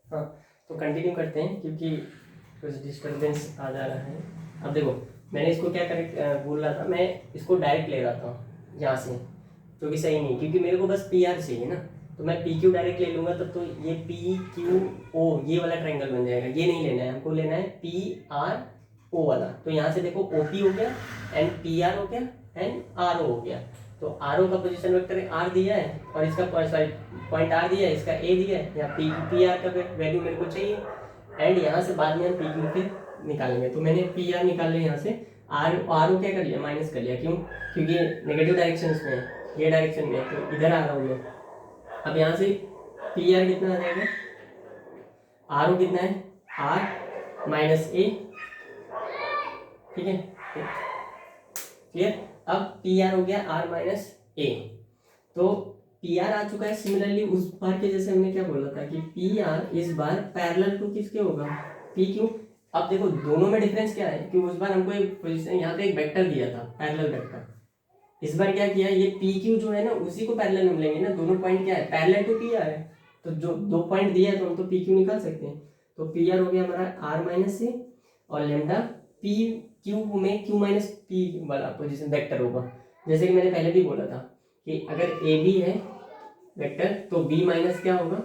हाँ, तो कंटिन्यू करते हैं क्योंकि कुछ डिस्टर्बेंस आ जा रहा है। अब देखो, मैंने इसको क्या कर बोल रहा था, मैं इसको डायरेक्ट ले रहा था यहाँ से, जो कि सही नहीं, क्योंकि मेरे को बस पी आर चाहिए ना, तो मैं पी क्यू डायरेक्ट ले लूँगा तब तो ये पी क्यू ओ ये वाला ट्रायंगल बन जाएगा। ये नहीं लेना है हमको, लेना है पी आर ओ वाला। तो यहाँ से देखो ओ पी हो गया एंड पी आर हो गया एंड आर ओ हो गया। तो आर ओ का पोजिशन वेक्टर आर दिया है और इसका पॉइंट आर दिया है, इसका ए दिया है, यहाँ पी आर का वैल्यू मेरे को चाहिए एंड यहाँ से बाद में हम पी क्यू फिर निकालेंगे। तो मैंने पी आर निकाल लिया यहाँ से, आर ओ क्या कर लिया, माइनस कर लिया। क्यों? क्योंकि नेगेटिव डायरेक्शन में है, ये डायरेक्शन में है, तो इधर आ रहा हूँ मैं। अब यहाँ से पी आर कितना आ जाएगा, आर ओ कितना है, आर माइनस ए, ठीक है क्लियर। अब पी आर हो गया आर माइनस ए, तो पी आर आ चुका है। सिमिलरली उस बार के जैसे हमने क्या बोला था कि पी आर इस बार पैरेलल टू किसके होगा, पी क्यू। अब देखो दोनों में डिफरेंस क्या है कि उस बार हमको एक पोजीशन यहाँ पे एक वेक्टर दिया था, पैरेलल वेक्टर। इस बार क्या किया, ये पी क्यू जो है ना उसी को पैरेलल में लेंगे ना, दोनों पॉइंट क्या है, पैरेलल टू पी आर है, तो जो दो पॉइंट दिया है तो हम तो पी क्यू निकाल सकते हैं। तो पी आर हो गया हमारा आर माइनस ए और लेमडा पी क्यू में क्यू माइनस पी वाला पोजीशन वेक्टर होगा। जैसे कि मैंने पहले भी बोला था कि अगर ए बी है वेक्टर तो बी माइनस क्या होगा,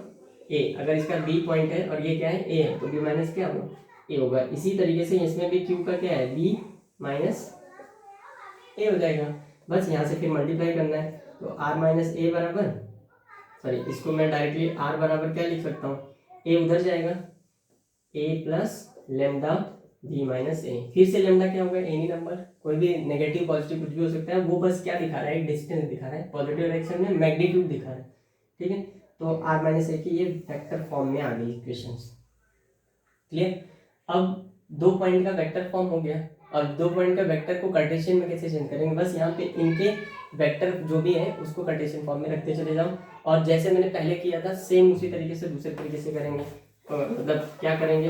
ए। अगर इसका बी पॉइंट है और ये क्या है, ए है, तो बी माइनस क्या होगा, ए होगा। इसी तरीके से इसमें भी क्यू का क्या है, बी माइनस ए हो जाएगा। बस यहाँ से फिर मल्टीप्लाई करना है, तो आर माइनस ए बराबर, सॉरी इसको मैं डायरेक्टली आर बराबर क्या लिख सकता हूँ, ए उधर जाएगा, ए प्लस लेमडा बी माइनस ए। फिर से लेमडा क्या होगा, एनी नंबर, कोई भी नेगेटिव पॉजिटिव कुछ भी हो सकता है, वो बस क्या दिखा रहा है, डिस्टेंस दिखा रहा है, पॉजिटिव डायरेक्शन में मैग्नीट्यूड दिखा रहा है, ठीक है। तो आर माइनस ए की ये वेक्टर फॉर्म में आ गई इक्वेशन, क्लियर। अब दो पॉइंट का वेक्टर फॉर्म हो गया, और दो पॉइंट का वेक्टर को कार्टेशियन में कैसे चेंज करेंगे, बस यहाँ पे इनके वेक्टर जो भी है उसको कार्टेशियन फॉर्म में रखते चले जाओ, और जैसे मैंने पहले किया था सेम उसी तरीके से दूसरे तरीके से करेंगे। मतलब क्या करेंगे,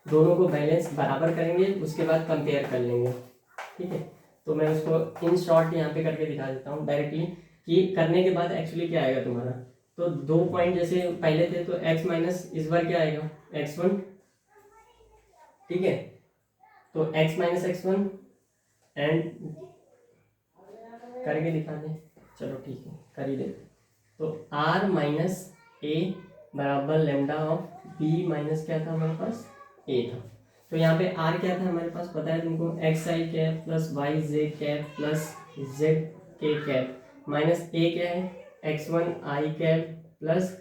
दोनों को बैलेंस बराबर करेंगे, उसके बाद कंपेयर कर लेंगे, ठीक है। तो मैं उसको इन शॉर्ट यहाँ पे करके दिखा देता हूँ डायरेक्टली, कि करने के बाद एक्चुअली क्या आएगा तुम्हारा। तो दो पॉइंट जैसे पहले थे तो x माइनस इस बार क्या आएगा, x1, ठीक है। तो x माइनस x1 एंड करके दिखा दें, चलो ठीक है कर ही देते। तो r माइनस ए बराबर लेमडा ऑफ b माइनस क्या था हमारे पास, a था। तो यहाँ पे r क्या था हमारे पास पता है तुमको, x i cap plus y j cap plus z k cap, minus a क्या है, x1 i cap plus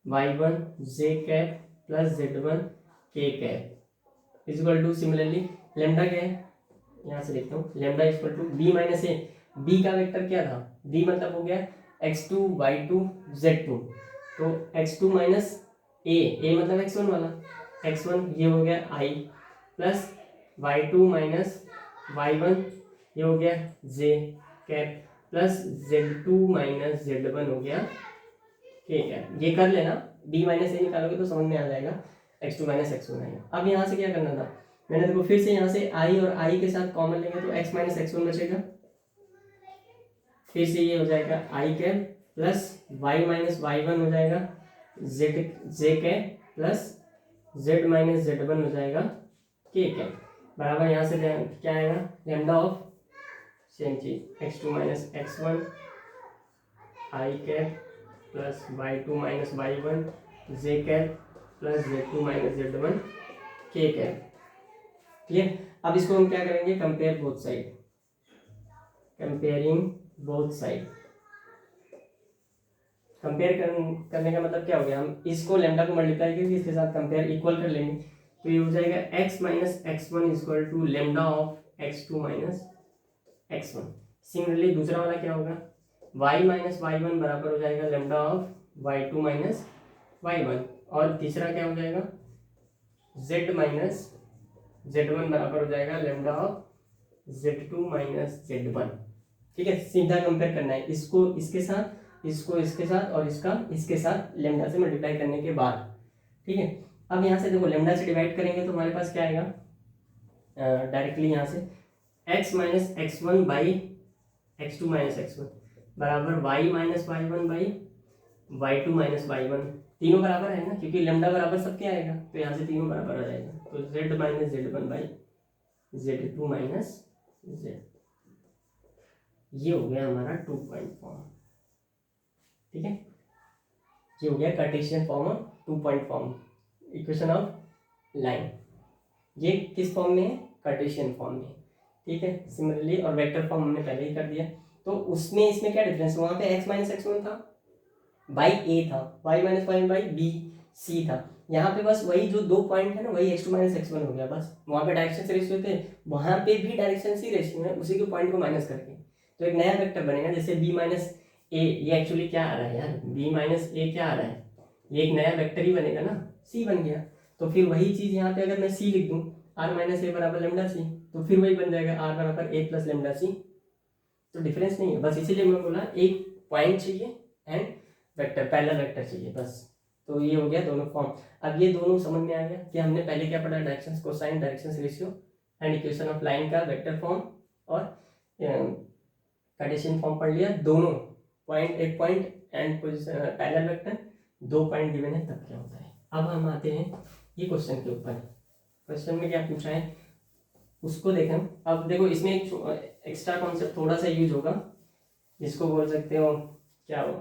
y1 j cap plus z1 k cap equal to, similarly lambda क्या है, यहाँ से लिखता हूँ, lambda equal to b minus a. B का vector क्या था, बी मतलब हो गया x2 y2 z2, तो x2 माइनस ए मतलब x1 वाला, x1 ये हो गया i plus y2 minus y1 ये हो गया j cap plus z2 minus z1 हो गया k कैप। ये कर लेना, b माइनस ए निकालोगे तो समझ में आ जाएगा, x2 माइनस x1 आएगा। अब यहाँ से क्या करना था, मैंने देखो फिर से यहाँ से i और i के साथ कॉमन लेंगे तो x माइनस x1 बचेगा, फिर से ये हो जाएगा i cap plus y minus y1 हो जाएगा j cap plus z minus z1 हो जाएगा k कैप, बराबर यहाँ से क्या आएगा, लेमडा ऑफ सेम चीज x2 minus x1 i cap plus y2 minus y1 j cap plus z2 minus z1 k cap, clear. अब इसको हम क्या करेंगे, compare both side, comparing both side. Compare करने का मतलब क्या हो गया, हम इसको लेमडा को मल्टीप्लाई करके इसके साथ कंपेयर इक्वल कर लेंगे, तो ये हो जाएगा x minus x1 equal to lambda of x2 minus x1। Similarly दूसरा वाला क्या होगा, y माइनस y1 बराबर हो जाएगा lambda of y2 minus y1, और तीसरा क्या हो जाएगा, z माइनस z1 बराबर हो जाएगा lambda of z2 minus z1, ठीक है। सीधा कंपेयर करना है, इसको इसके साथ, इसको इसके साथ और इसका इसके साथ लेमडा से मल्टीप्लाई करने के बाद, ठीक है। अब यहाँ से देखो लेमडा से डिवाइड करेंगे तो हमारे पास क्या आएगा, डायरेक्टली यहाँ से x minus x1 by x2 minus x1 बराबर y minus y1 by y2 minus y1 तीनों बराबर है ना, क्योंकि लैम्डा बराबर सबके आएगा, तो यहाँ से तीनों बराबर आ जाएगा। तो z minus z1 by z2 minus z, ये हो गया हमारा 2 पॉइंट फॉर्म। ठीक है, ये हो गया Cartesian form of 2 point form, equation of line. ये किस फॉर्म में है? कार्टेशियन फॉर्म में। ठीक है, सिमिलरली और वेक्टर फॉर्म हमने पहले ही कर दिया। तो उसमें इसमें क्या डिफरेंस, वहाँ पे x माइनस x1 था बाई a था, y minus y by b c था। यहाँ पे बस वही जो 2 पॉइंट है ना, वही x2 माइनस x1 हो गया बस। वहाँ पे डायरेक्शन से रेशियो थे, वहाँ पे भी डायरेक्शन से रेशियो है, उसी के पॉइंट को माइनस करके तो एक नया वेक्टर बनेगा। जैसे b माइनस a, ये एक्चुअली क्या आ रहा है यार, b माइनस a क्या आ रहा है, ये एक नया वेक्टर ही बनेगा ना, c बन गया। तो फिर वही चीज़ यहाँ पे अगर मैं c लिख दूँ, r माइनस a बराबर लेमडा c, तो फिर वही बन जाएगा r बराबर a प्लस लेमडा c। तो डिफरेंस नहीं है, बस इसीलिए मैं बोला एक पॉइंट चाहिए एंड वेक्टर, पैरेलल वेक्टर चाहिए बस। तो ये हो गया दोनों फॉर्म। अब ये दोनों समझ में आ गया कि हमने पहले क्या पढ़ा, directions cosine, directions ratio and equation of line का वेक्टर फॉर्म और कार्टेशियन फॉर्म पढ़ लिया। दोनों पॉइंट, एक point and parallel vector, 2 point given है तब क्या होता है। अब हम आते हैं ये क्वेश्चन के ऊपर। क्वेश्चन में क्या पूछा है उसको देखें। अब देखो इसमें एक एक्स्ट्रा कॉन्सेप्ट थोड़ा सा यूज होगा, जिसको बोल सकते हो क्या हो,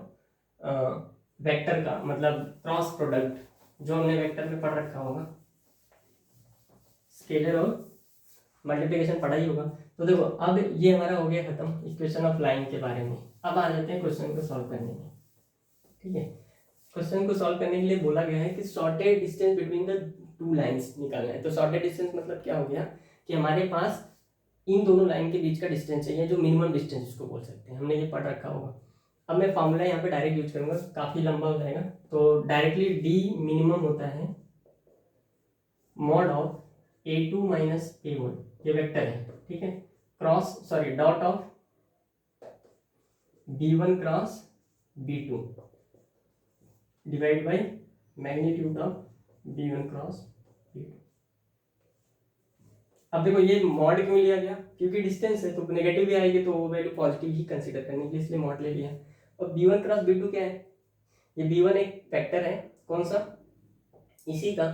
वेक्टर का मतलब क्रॉस प्रोडक्ट, जो हमने वेक्टर में पढ़ रखा होगा, स्केलर और मल्टीप्लिकेशन पढ़ा ही होगा। तो देखो अब ये हमारा हो गया खत्म इक्वेशन ऑफ लाइन के बारे में। अब आ जाते हैं क्वेश्चन को सॉल्व करने में। ठीक है, क्वेश्चन को सॉल्व करने के लिए बोला गया है कि shorted distance between the 2 lines निकालना है। तो शॉर्टेड डिस्टेंस मतलब क्या हो गया कि हमारे पास इन दोनों लाइन के बीच का डिस्टेंस चाहिए, जो मिनिमम डिस्टेंस इसको बोल सकते हैं, हमने ये पढ़ रखा होगा। अब मैं फॉर्मूला यहाँ पे डायरेक्ट यूज करूंगा, काफ़ी लंबा हो जाएगा। तो डायरेक्टली डी मिनिमम होता है mod of a2 minus a1, ये वेक्टर है। ठीक है, dot of b1 cross b2 divide by magnitude of b1 cross b2। अब देखो ये मॉड क्यों लिया गया, क्योंकि डिस्टेंस है तो नेगेटिव भी आएगी तो वो वैल्यू पॉजिटिव ही कंसीडर करने के लिए, इसलिए मॉड ले लिया। और b1 क्रॉस b2 क्या है, ये b1 एक वेक्टर है, कौन सा, इसी का।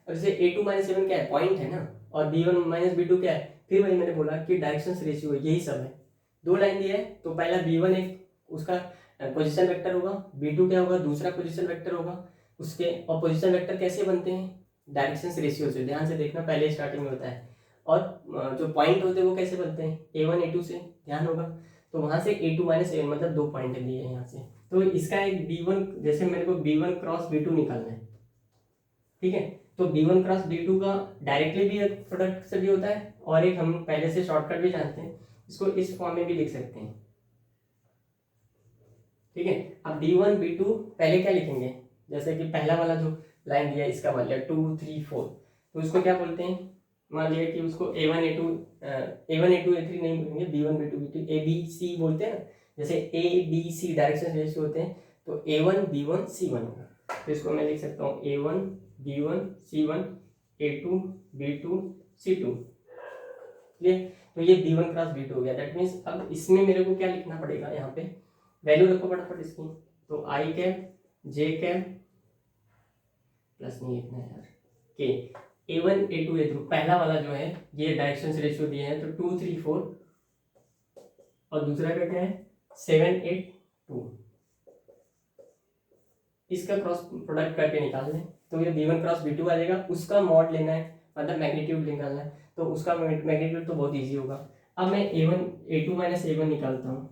अब जैसे a2 माइनस a1 क्या है, पॉइंट है ना, और b1 माइनस b2 क्या है, फिर वही मैंने बोला कि डायरेक्शन रेशियो है, यही सब है। 2 लाइन दिया है तो पहला b1 एक उसका पोजीशन वेक्टर होगा, b2 क्या होगा, दूसरा पोजीशन वेक्टर होगा उसके। और पोजीशन वेक्टर कैसे बनते हैं, डायरेक्शन रेशियो से, ध्यान से देखना, पहले स्टार्टिंग में होता है। और जो पॉइंट होते हैं वो कैसे बनते हैं, a1 a2 से, ध्यान होगा। तो वहां से a2 माइनस a1 मतलब 2 पॉइंट लिए हैं यहाँ से। तो इसका एक b1, जैसे मेरे को b1 क्रॉस b2 निकालना है, ठीक है, तो b1 क्रॉस b2 का डायरेक्टली भी एक प्रोडक्ट से भी होता है, और एक हम पहले से शॉर्टकट भी जानते हैं, इसको इस फॉर्म में भी लिख सकते हैं। ठीक है, अब b1 b2 पहले क्या लिखेंगे, जैसे कि पहला वाला जो लाइन दिया इसका मान लिया 2 3 4, तो इसको क्या बोलते हैं, मान लिया कि उसको a1 a2 a3 नहीं बोलेंगे, b1 b2 b2 a b c बोलते हैं ना, जैसे a b c direction ratio होते हैं, तो a1 b1 c1 होगा। तो इसको मैं लिख सकता हूँ a1 b1 c1 a2 b2 c2। Clear, तो ये b1 क्रॉस b2 हो गया। दैट मीन्स अब इसमें मेरे को क्या लिखना पड़ेगा, यहाँ पे वैल्यू रखो फटाफट इसकी। तो आई कैप जे कैप प्लस नहीं लिखना है यार, के a1 a2 a3, पहला वाला जो है ये डायरेक्शन रेशियो दिए हैं, तो 2 3 4, और दूसरा का क्या है 7 8 2, इसका क्रॉस प्रोडक्ट करके निकाल लें, तो ये b1 क्रॉस b2 आ जाएगा। उसका मॉड लेना है, मतलब मैग्नीट्यूड निकालना है, तो उसका मैग्नीट्यूड तो बहुत इजी होगा। अब मैं a1 a2 माइनस a1 निकालता हूँ।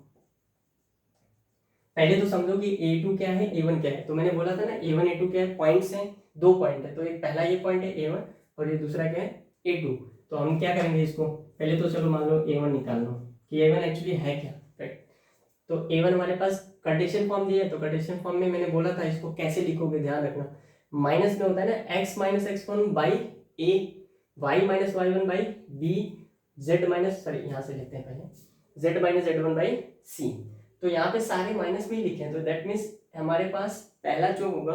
पहले तो समझो कि a2 क्या है a1 क्या है, तो मैंने बोला था ना a1 a2 क्या है, पॉइंट्स हैं, 2 पॉइंट है, तो एक पहला ये पॉइंट है a1 और ये दूसरा क्या है a2। तो हम क्या करेंगे इसको, पहले तो चलो मान लो a1 निकाल लो कि a1 एक्चुअली है क्या, राइट। तो a1 हमारे पास कार्टेशियन फॉर्म दिया है, तो कार्टेशियन फॉर्म में मैंने बोला था इसको कैसे लिखोगे, ध्यान रखना, माइनस में होता है ना x minus x1 by a, y minus y1 by b, z minus, sorry यहाँ से लिखते हैं पहले, z minus z1 by c। तो यहाँ पे सारे माइनस में ही लिखे हैं, तो दैट मीन्स हमारे पास पहला जो होगा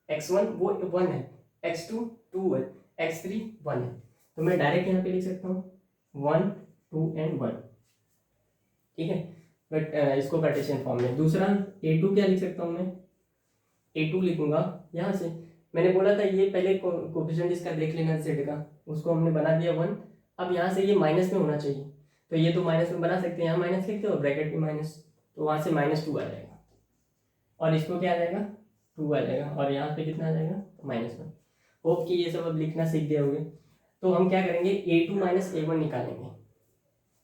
x1 वो 1 है, x2 2 है, x3 1 है, तो मैं डायरेक्ट यहाँ पे लिख सकता हूँ 1 2 एंड 1। ठीक है, बट इसको कार्टेशियन फॉर्म में। दूसरा a2 क्या लिख सकता हूँ मैं, a2 लिखूंगा यहाँ से मैंने बोला था ये पहले कोफिशिएंट इसका देख लेना z का, उसको हमने बना दिया 1। अब यहाँ से ये माइनस में होना चाहिए, तो ये तो माइनस में बना सकते हैं, यहाँ माइनस लिखते हो ब्रैकेट में माइनस, तो वहाँ से -2 आ जाएगा, और इसको क्या आ जाएगा 2 आ जाएगा, और यहाँ पे कितना आ जाएगा -1। होप कि ये सब अब लिखना सीख गए होंगे। तो हम क्या करेंगे a2 - a1 निकालेंगे।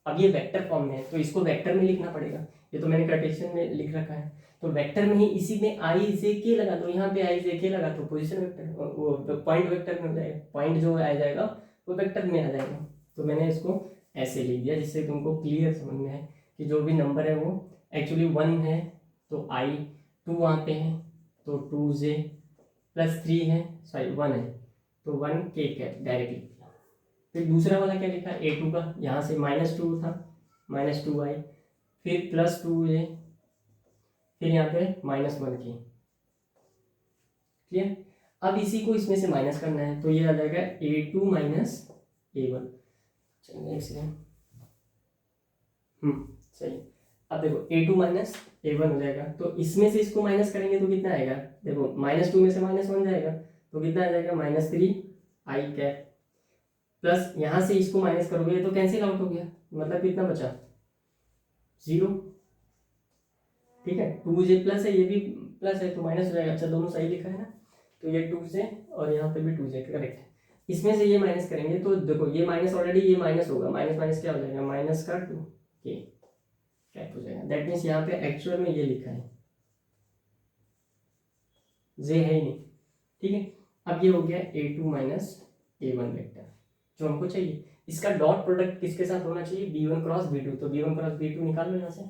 अब ये वेक्टर फॉर्म में है तो इसको वेक्टर में लिखना पड़ेगा, ये तो मैंने कार्टेशियन में लिख रखा है, तो वेक्टर में ही इसी में i j k लगा दो, यहाँ पे i j k लगा तो पोजीशन वेक्टर वो पॉइंट वेक्टर में हो जाएगा, पॉइंट जो आ जाएगा वो वेक्टर में आ जाएगा। तो मैंने इसको ऐसे लिख दिया जिससे तुमको क्लियर समझ में आए कि जो भी नंबर है वो एक्चुअली 1 है तो i, 2 वहाँ पे है तो 2j + 3 है, सॉरी 1 है तो 1 k कैप डायरेक्टली। फिर दूसरा वाला क्या लिखा a2 का, यहाँ से -2 था -2i, फिर +2j, फिर यहाँ पे -1 की। क्लियर। अब इसी को इसमें से माइनस करना है तो ये आ जाएगा a2 - a1। चलिए सही। अब देखो a2 - a1 हो जाएगा, तो इसमें से इसको माइनस करेंगे तो कितना आएगा, देखो -2 में से -1 जाएगा तो कितना आ जाएगा -3i कैप, प्लस यहाँ से इसको माइनस करोगे तो कैंसिल आउट हो गया, मतलब कितना बचा 0। ठीक है, 2j प्लस है, ये भी प्लस है तो माइनस हो जाएगा। अच्छा दोनों सही लिखा है ना, तो ये 2j और यहाँ पे भी 2j करेक्ट है। इसमें से ये माइनस करेंगे तो देखो ये माइनस ऑलरेडी ये माइनस होगा, माइनस माइनस क्या हो जाएगा -2k कैप हो जाएगा। दैट मीन्स यहाँ पे एक्चुअल में ये लिखा है, j है ही नहीं। ठीक है, अब ये हो गया a2 - a1 वेक्टर जो हमको चाहिए। इसका डॉट प्रोडक्ट किसके साथ होना चाहिए, b1 क्रॉस b2, तो b1 क्रॉस b2 निकाल लो यहाँ से।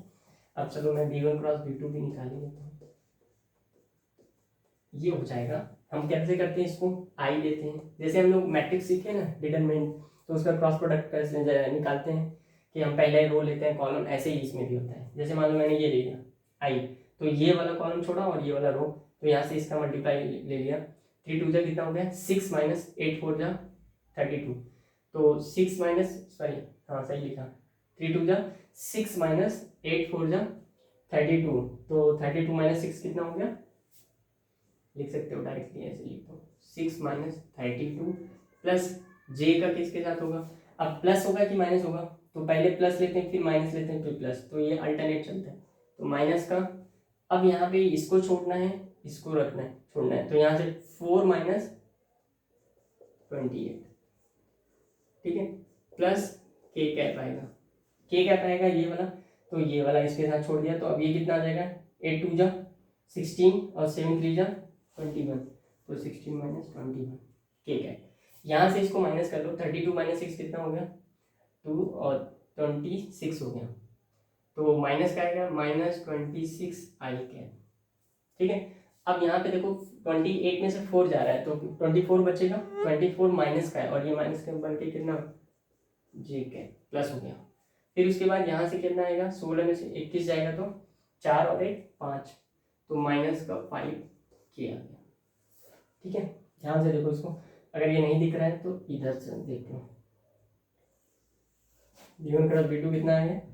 अब चलो मैं b1 क्रॉस b2 भी निकाल लेता हूँ, ये हो जाएगा। हम कैसे करते हैं इसको, i लेते हैं, जैसे हम लोग मैट्रिक्स सीखे ना डिटरमिनेंट, तो उसका क्रॉस प्रोडक्ट कैसे निकालते हैं कि हम पहले रो लेते हैं कॉलम, ऐसे ही इसमें भी होता है। जैसे मान लो मैंने ये ले लिया i, तो ये वाला कॉलम छोड़ा और ये वाला रो, तो यहाँ से इसका मल्टीप्लाई ले लिया, 3 2 जा कितना हो गया 6 - 8 4 जा 32, तो 6 सॉरी हाँ सही लिखा, 3 2 जा 6 - 8 4 जा 32, तो 32 - 6 कितना हो गया, लिख सकते हो डायरेक्टली ऐसे लिख दो 6 - 32 प्लस j का किसके साथ होगा, अब प्लस होगा कि माइनस होगा, तो पहले प्लस लेते हैं फिर माइनस लेते हैं फिर प्लस, तो ये अल्टरनेट चलता है, तो माइनस का। अब यहाँ पे इसको छोड़ना है इसको रखना है छोड़ना है, तो यहाँ से 4 - 28, ठीक है, प्लस k कैप आएगा, k कैप आएगा ये वाला, तो ये वाला इसके साथ छोड़ दिया, तो अब ये कितना आ जाएगा 8 2 जा 16 और 7 3 जा 21, तो 16 - 21 k कैप। यहाँ से इसको माइनस कर लो, 32 - 6 कितना हो गया 2 और 26 हो गया, तो माइनस का आएगा -26i कैप। ठीक है, अब यहाँ पे देखो 28 में से 4 जा रहा है तो 24 बचेगा, 24 माइनस का है और ये माइनस का बन के कितना j कैप प्लस हो गया। फिर उसके बाद यहाँ से कितना आएगा 16 में से 21 जाएगा तो 4 और 1 5, तो माइनस का 5k आ गया। ठीक है, ध्यान से देखो इसको, अगर ये नहीं दिख रहा है तो इधर से देखो, b1 क्रॉस b2 कितना है,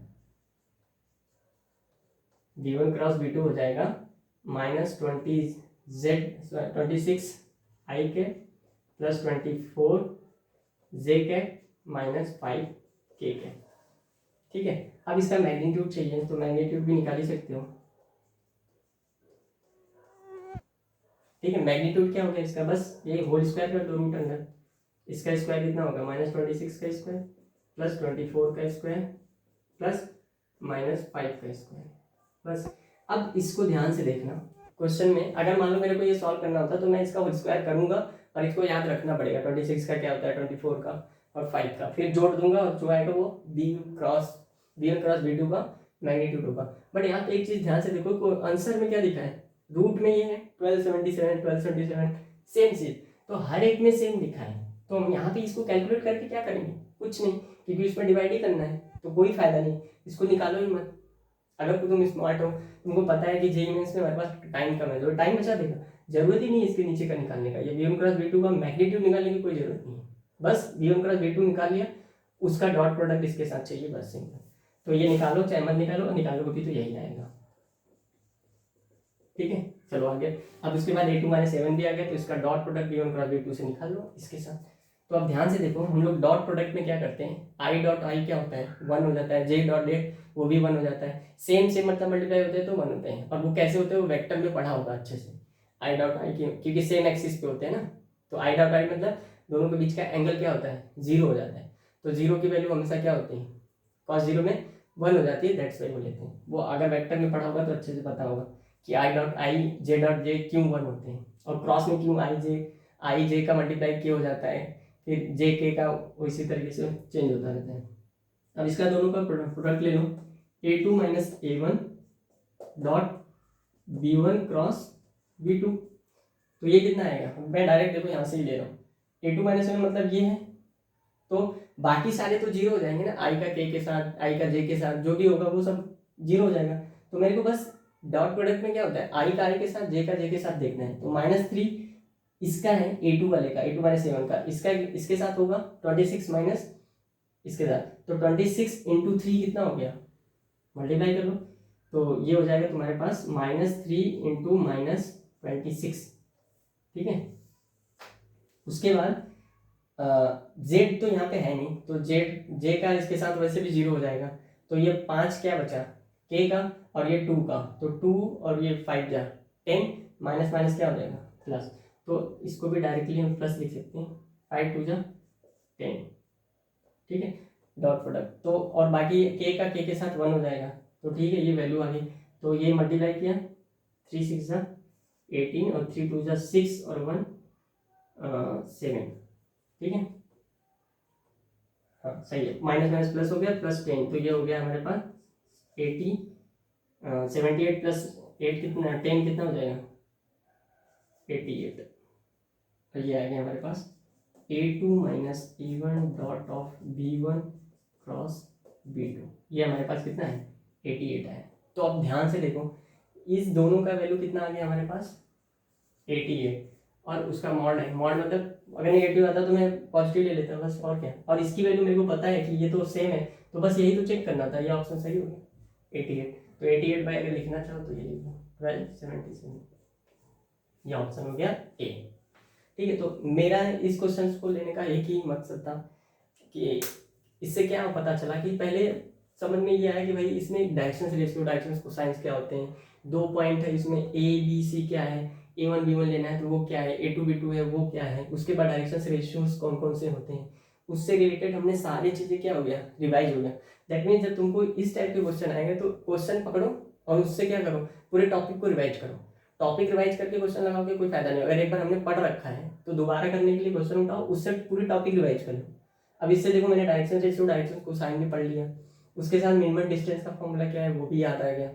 b1 क्रॉस b2 हो जाएगा -26i के प्लस 24j के -5k के। ठीक है, अब इसका मैग्नीट्यूड चाहिए तो मैग्नीट्यूड भी निकाल ही सकते हो। ठीक है, मैग्नीट्यूड क्या हो गया इसका, बस ये होल स्क्वायर कर दो रूट अंडर, इसका स्क्वायर कितना होगा -26 का स्क्वायर प्लस 24 का स्क्वायर प्लस -5 का स्क्वायर, बस। अब इसको ध्यान से देखना, क्वेश्चन में अगर मान लो मेरे को ये सॉल्व करना होता तो मैं इसका होल स्क्वायर करूंगा और इसको याद रखना पड़ेगा 26 का क्या होता है 24 का और 5 का, फिर जोड़ दूंगा और जो आएगा वो b1 क्रॉस b2 का मैग्नीट्यूड होगा। बट यहाँ पे एक चीज ध्यान से देखो, आंसर में क्या दिखा है, रूट में ये है 1277 सेम चीज, तो हर एक में सेम दिखा है, तो हम यहाँ पे इसको कैलकुलेट करके क्या करेंगे, कुछ नहीं, क्योंकि इसमें डिवाइड ही करना है तो कोई फायदा नहीं, इसको निकालो ही मत। अगर तुम स्मार्ट हो, तुमको पता है कि जेईई मेंस में हमारे पास टाइम कम है, तो टाइम बचा देगा, जरूरत ही नहीं है इसके नीचे का निकालने का, ये b1 क्रॉस b2 का मैग्नीट्यूड निकालने की कोई जरूरत नहीं है, बस b1 क्रॉस b2 निकाल लिया, उसका डॉट प्रोडक्ट इसके साथ चाहिए, बस सिंपल। तो ये निकालो चाहे मत निकालो, निकालोगे भी तो यही आएगा। ठीक है, चलो आगे। अब उसके बाद a2 माइनस a1 भी आ गया, तो इसका dot product b1 cross b2 से निकाल लो इसके साथ। तो अब ध्यान से देखो, हम लोग डॉट प्रोडक्ट में क्या करते हैं, i डॉट i क्या होता है 1 हो जाता है, j डॉट j वो भी 1 हो जाता है, सेम सेम मतलब मल्टीप्लाई होते हैं तो 1 होते हैं। और वो कैसे होते हैं, वो वेक्टर में पढ़ा होगा अच्छे से, i डॉट i क्योंकि सेम एक्सिस पे होते हैं ना। तो i डॉट i मतलब दोनों के बीच का एंगल क्या होता है, 0 हो जाता है। तो 0 की वैल्यू हमेशा क्या होती है, cos 0 में 1 हो जाती है, दैट्स वाई वो लेते हैं। वो अगर वेक्टर में पढ़ा होगा तो अच्छे से पता होगा कि i dot i j dot j क्यों 1 होते हैं, और क्रॉस में क्यों i j का मल्टीप्लाई k हो जाता है, फिर j k का उसी तरीके से चेंज होता रहता है। अब इसका दोनों का प्रोडक्ट ले लो, a2 minus a1 dot b1 cross b2। तो ये कितना आएगा, मैं डायरेक्ट देखो यहाँ से ही ले रहा हूँ, a2 माइनस a1 मतलब ये है, तो बाकी सारे तो जीरो हो जाएंगे ना, आई का के साथ, आई का जे के साथ, जो भी होगा वो सब जीरो हो जाएगा। तो मेरे को बस डॉट प्रोडक्ट में क्या होता है, आई का आई के साथ, जे का जे के साथ देखना है। तो -3 इसका है a2 वाले का, a2 माइनस a1 का, इसका इसके साथ होगा 26 माइनस इसके साथ, तो 26 इंटू 3 कितना हो गया, मल्टीप्लाई कर लो, तो ये हो जाएगा तुम्हारे पास -3 इंटू -26, ठीक है। उसके बाद जेड तो यहाँ पे है नहीं, तो जेड जे का इसके साथ वैसे भी 0 हो जाएगा। तो ये 5 क्या बचा, के का, और ये 2 का, तो 2 और ये 5 जा 10, माइनस माइनस क्या हो जाएगा प्लस। तो इसको भी डायरेक्टली हम प्लस लिख सकते हैं, 5 2 जा 10, ठीक है, डॉट प्रोडक्ट। तो और बाकी के का के साथ 1 हो जाएगा, तो ठीक है, ये वैल्यू आ गई। तो ये मल्टीप्लाई किया, 3 6 जा 18 और 3 2 जा 6 और 1 7, ठीक है। हाँ सही है, माइनस माइनस प्लस हो गया, +10, तो ये हो गया हमारे पास 80, 78 प्लस 8 कितना, 10 कितना हो जाएगा 88। तो ये आ गया हमारे पास a2 minus a1 dot of b1 cross b2, ये हमारे पास कितना है 88 है। तो अब ध्यान से देखो, इस दोनों का वैल्यू कितना आ गया हमारे पास 88, और उसका मॉड है, मॉड मतलब अगर नेगेटिव आता तो मैं पॉजिटिव ले लेता बस, और क्या। और इसकी वैल्यू मेरे को पता है कि ये तो सेम है, तो बस यही तो चेक करना था, ये ऑप्शन सही हो गया 88। तो 88 बाई अगर लिखना चाहो तो ये लिख दो 1277, ये ऑप्शन हो गया ए, ठीक है। तो मेरा इस क्वेश्चन को लेने का एक ही मकसद था कि इससे क्या पता चला कि पहले समझ में ये आया कि भाई इसमें डायरेक्शंस रेशियो, डायरेक्शंस कोसाइंस क्या होते हैं, 2 पॉइंट है इसमें ए बी सी क्या है, a1 b1 लेना है तो वो क्या है, a2 b2 है वो क्या है, उसके बाद डायरेक्शंस रेशियोज कौन कौन से होते हैं, उससे रिलेटेड हमने सारी चीज़ें क्या हो गया, रिवाइज हो गया। दैट मीन्स जब तुमको इस टाइप के क्वेश्चन आएंगे तो क्वेश्चन पकड़ो और उससे क्या करो, पूरे टॉपिक को रिवाइज करो। टॉपिक रिवाइज करके क्वेश्चन लगाओगे कोई फायदा नहीं, अगर एक बार हमने पढ़ रखा है तो दोबारा करने के लिए क्वेश्चन उठाओ, उससे पूरी टॉपिक रिवाइज कर लो। अब इससे देखो मैंने डायरेक्शन रेशियो, डायरेक्शन कोसाइन भी पढ़ लिया, उसके साथ मिनिमम डिस्टेंस का फॉर्मूला क्या है वो भी याद आ गया,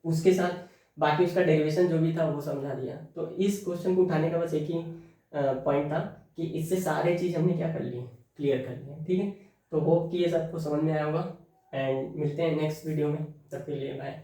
उसके साथ बाकी उसका डेरिवेशन जो भी था वो समझा दिया। तो इस क्वेश्चन को उठाने का बस एक ही पॉइंट था कि इससे सारे चीज़ हमने क्या कर लिए, क्लियर कर लिए, ठीक है। तो होप कि ये सबको समझ में आया होगा, एंड मिलते हैं नेक्स्ट वीडियो में, तब के लिए बाय।